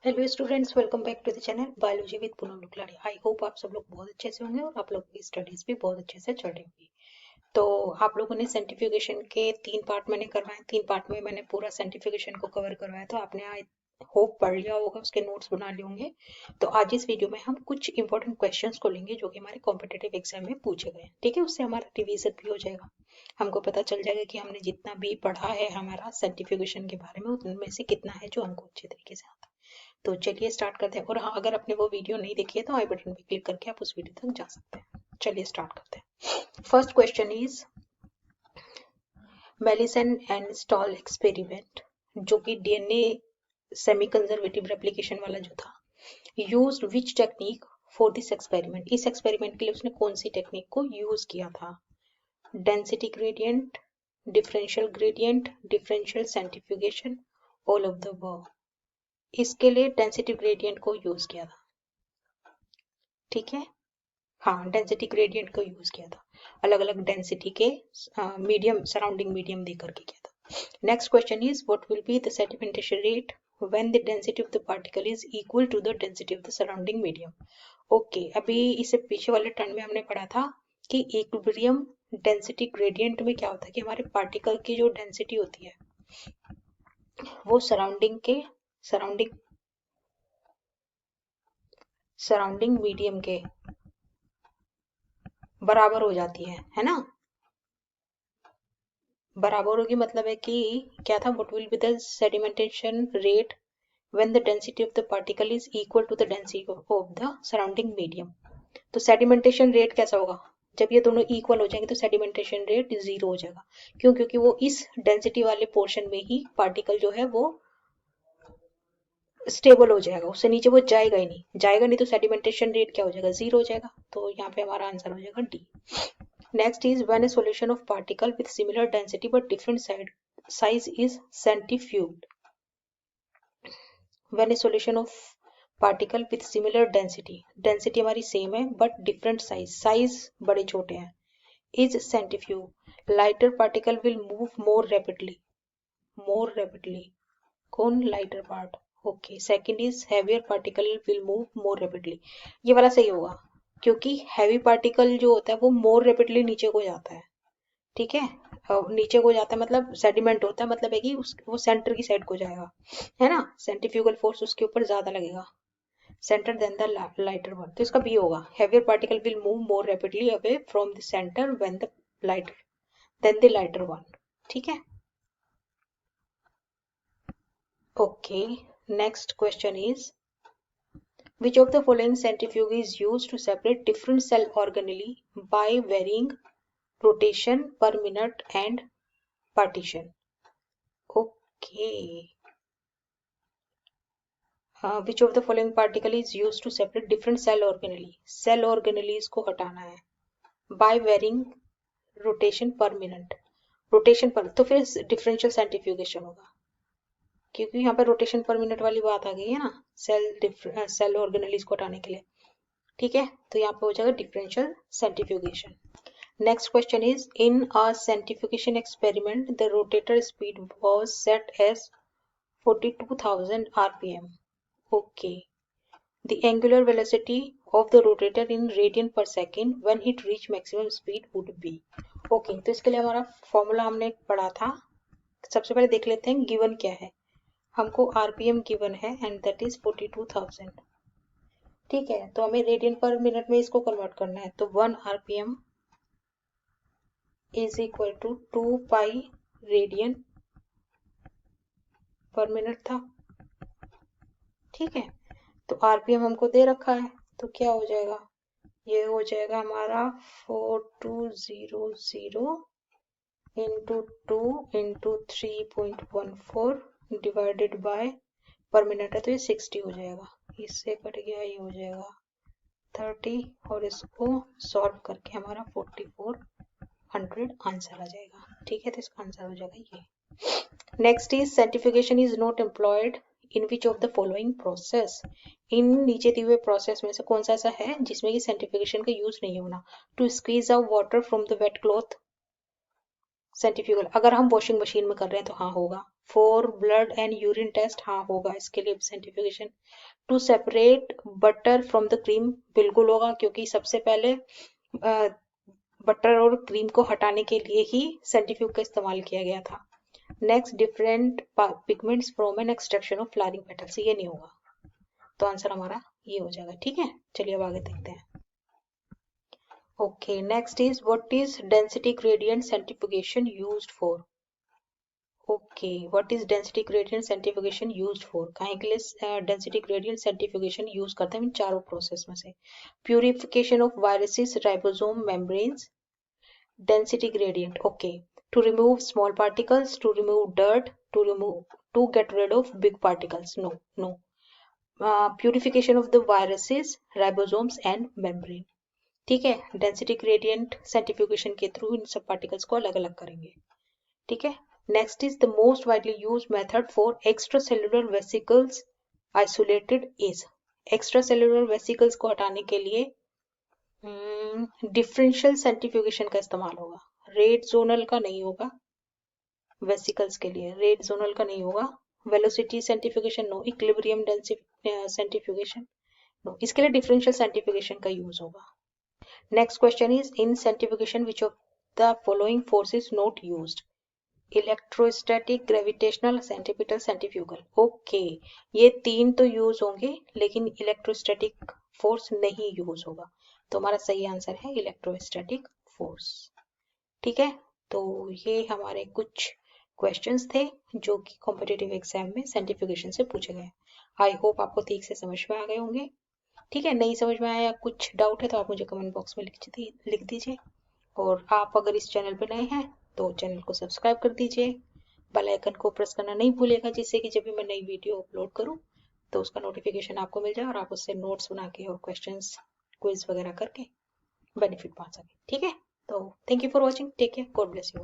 Hello students, welcome back to the channel biology with Poonam Lukladi. I hope आप सब लोग बहुत अच्छे से होंगे और आप लोगों की स्टडीज भी बहुत अच्छे से चल रही होंगी। तो आप लोगों ने सेंट्रीफ्यूगेशन के 3 पार्ट मैंने करवाए, 3 पार्ट में मैंने पूरा सेंट्रीफ्यूगेशन को कवर करवाया। तो आपने आई होप पढ़ लिया होगा, उसके नोट्स बना लिए होंगे। तो आज इस वीडियो में हम कुछ इंपॉर्टेंट क्वेश्चंस को लेंगे जो कि हमारे कॉम्पिटेटिव एग्जाम में पूछे गए। ठीक है, उससे हमारा रिवीजन भी हो जाएगा। हमको पता चल जाएगा कि हमने जितना भी पढ़ा है हमारा सेंट्रीफ्यूगेशन के बारे में, उनमें से कितना है जो हमको अच्छे तरीके से आता है। तो चलिए स्टार्ट करते हैं। और हाँ, अगर आपने वो वीडियो नहीं देखी है तो आई बटन पे क्लिक करके आप उस वीडियो तक जा सकते हैं। चलिए स्टार्ट करते हैं। First question is Meselson and Stahl experiment, जो कि डीएनए सेमी कंजर्वेटिव रेप्लिकेशन वाला जो था, used which technique for this experiment. इस एक्सपेरिमेंट के लिए उसने कौन सी टेक्निक को यूज किया था? Density gradient, differential gradient, differential centrifugation, all of the above. इसके लिए डेंसिटी ग्रेडियंट को यूज किया था। ठीक है, हाँ, डेंसिटी ग्रेडियंट को यूज किया था, अलग अलग डेंसिटी के मीडियम, सराउंडिंग मीडियम दे करके किया था। Next question is what will be the sedimentation rate when the density of the particle is equal to the density of the surrounding medium. Okay, अभी इससे पीछे वाले टर्न में हमने पढ़ा था कि इक्विलिब्रियम डेंसिटी ग्रेडियंट में क्या होता है कि हमारे पार्टिकल की जो डेंसिटी होती है वो सराउंडिंग मीडियम के बराबर हो जाती है ना। बराबर होगी मतलब है कि क्या था, what will be the sedimentation rate when the density of the particle is equal to the density of the surrounding medium. तो सेडिमेंटेशन रेट कैसा होगा? जब ये दोनों इक्वल हो जाएंगे तो सेडिमेंटेशन रेट 0 हो जाएगा। क्यों? क्योंकि वो इस डेंसिटी वाले पोर्शन में ही पार्टिकल जो है वो स्टेबल हो जाएगा, उससे नीचे वो जाएगा ही नहीं। जाएगा नहीं तो सेडिमेंटेशन रेट क्या हो जाएगा? 0 हो जाएगा। तो यहाँ पे हमारा आंसर हो जाएगा D. Next is when a solution of particle with similar density but different size is centrifuged. When a solution of particle with similar density, density हमारी same है but different size बड़े छोटे हैं, is centrifuged. Lighter particle will move more rapidly. कौन? lighter part. Okay. Second is heavier particle will move more rapidly. ये वाला सही होगा क्योंकि हैवी पार्टिकल जो होता है वो मोर रेपिडली नीचे को जाता है। ठीक है, नीचे को जाता है मतलब सेडिमेंट होता है, मतलब है कि वो सेंटर की साइड को जाएगा, है ना। सेंट्रीफ्यूगल फोर्स उसके ऊपर ज्यादा लगेगा, centre then the lighter one. तो इसका बी होगा, heavier particle will move more rapidly away from the centre when the lighter then the lighter one. ठीक है, okay. Next question is which of the following centrifuge is used to separate different cell organelle by varying rotation per minute and partition? Okay. Which of the following particle is used to separate different cell organelle? Cell organelles को हटाना है by varying rotation per minute. Rotation पर तो फिर differential centrifugation होगा, क्योंकि यहाँ पे रोटेशन पर मिनट वाली बात आ गई है ना सेल ऑर्गेनेलिस को हटाने के लिए। ठीक है, तो यहाँ पे हो जाएगा differential centrifugation. Next question is in a centrifugation experiment the rotator speed was set as 42,000 rpm. Okay. The angular velocity of the rotator in radian per second when it reach maximum speed would be. Okay, तो इसके लिए हमारा formula हमने पढ़ा था। सबसे पहले देख लेते हैं गिवन क्या है। हमको आरपीएम गिवन है एंड दैट इज 42,000। ठीक है, तो हमें रेडियन पर मिनट में इसको कन्वर्ट करना है। तो 1 RPM is equal to 2 pi radian per minute था। ठीक है, तो आरपीएम हमको दे रखा है, तो क्या हो जाएगा? ये हो जाएगा हमारा 4200 इंटू 2 इंटू 3.14 डिवाइडेड बाय पर मिनट है तो ये 60 हो जाएगा। इससे कट गया, ये हो जाएगा 30 और इसको सॉल्व करके हमारा 4400 आंसर आ जाएगा। ठीक है, तो इसका आंसर हो जाएगा ये। Next is centrifugation is not employed in which of the following process. इन नीचे दिए हुए प्रोसेस में से कौन सा ऐसा है जिसमें कि सेंट्रीफ्यूगेशन का यूज नहीं होना? To squeeze out water from the wet cloth, centrifugal, अगर हम वॉशिंग मशीन में कर रहे हैं तो हाँ होगा। For blood and urine test, हाँ होगा, इसके लिए centrifugation. To separate butter from the cream, बिल्कुल होगा, क्योंकि सबसे पहले बटर और क्रीम को हटाने के लिए ही सेंट्रीफ्यूग का इस्तेमाल किया गया था। Next, different pigments from an extraction of flowering petals, ये नहीं होगा, तो आंसर हमारा ये हो जाएगा। ठीक है, चलिए अब आगे देखते हैं। Okay, next is what is density gradient centrifugation used for. Okay, what is density gradient centrifugation used for, काहे के लिए डेंसिटी ग्रेडियंट सेंट्रीफ्यूगेशन यूज करते हैं इन चारों प्रोसेस में से। Purification of viruses, ribosome, membranes. Density gradient, okay, to remove small particles, to remove dirt, to get rid of big particles, no. Purification of the viruses, ribosomes and membrane। ठीक है, density gradient centrifugation के through इन सब particles को अलग अलग करेंगे। ठीक है, next is the most widely use method for extra cellular vesicles isolated is. Extra cellular vesicles को हटाने के लिए डिफरेंशियल सेंट्रीफ्यूगेशन का इस्तेमाल होगा, रेड जोनल का नहीं होगा। वेसिकल्स के लिए रेड जोनल का नहीं होगा। Velocity centrifugation no, equilibrium centrifugation no, इसके लिए डिफरेंशियल सेंट्रीफ्यूगेशन का यूज होगा। Next question is in centrifugation which of the following force is not used. Electrostatic, gravitational, centripetal, centrifugal. Okay, ये तीन तो यूज होंगे लेकिन इलेक्ट्रोस्टैटिक फोर्स नहीं यूज होगा, तो हमारा सही आंसर है इलेक्ट्रोस्टैटिक फोर्स। ठीक है, तो ये हमारे कुछ क्वेश्चंस थे जो कि कॉम्पिटिटिव एग्जाम में सेंट्रीफ्यूगेशन से पूछे गए। आई होप आपको ठीक से समझ में आ गए होंगे। ठीक है, नहीं समझ में आया, कुछ डाउट है तो आप मुझे कमेंट बॉक्स में लिख दीजिए। और आप अगर इस चैनल पर नए हैं तो चैनल को सब्सक्राइब कर दीजिए, बेल आइकन को प्रेस करना नहीं भूलिएगा, जिससे कि जब भी मैं नई वीडियो अपलोड करूं तो उसका नोटिफिकेशन आपको मिल जाए और आप उससे नोट्स बना के और क्वेश्चंस, क्विज वगैरह करके बेनिफिट पा सके। ठीक है, तो thank you for watching, take care, God bless you.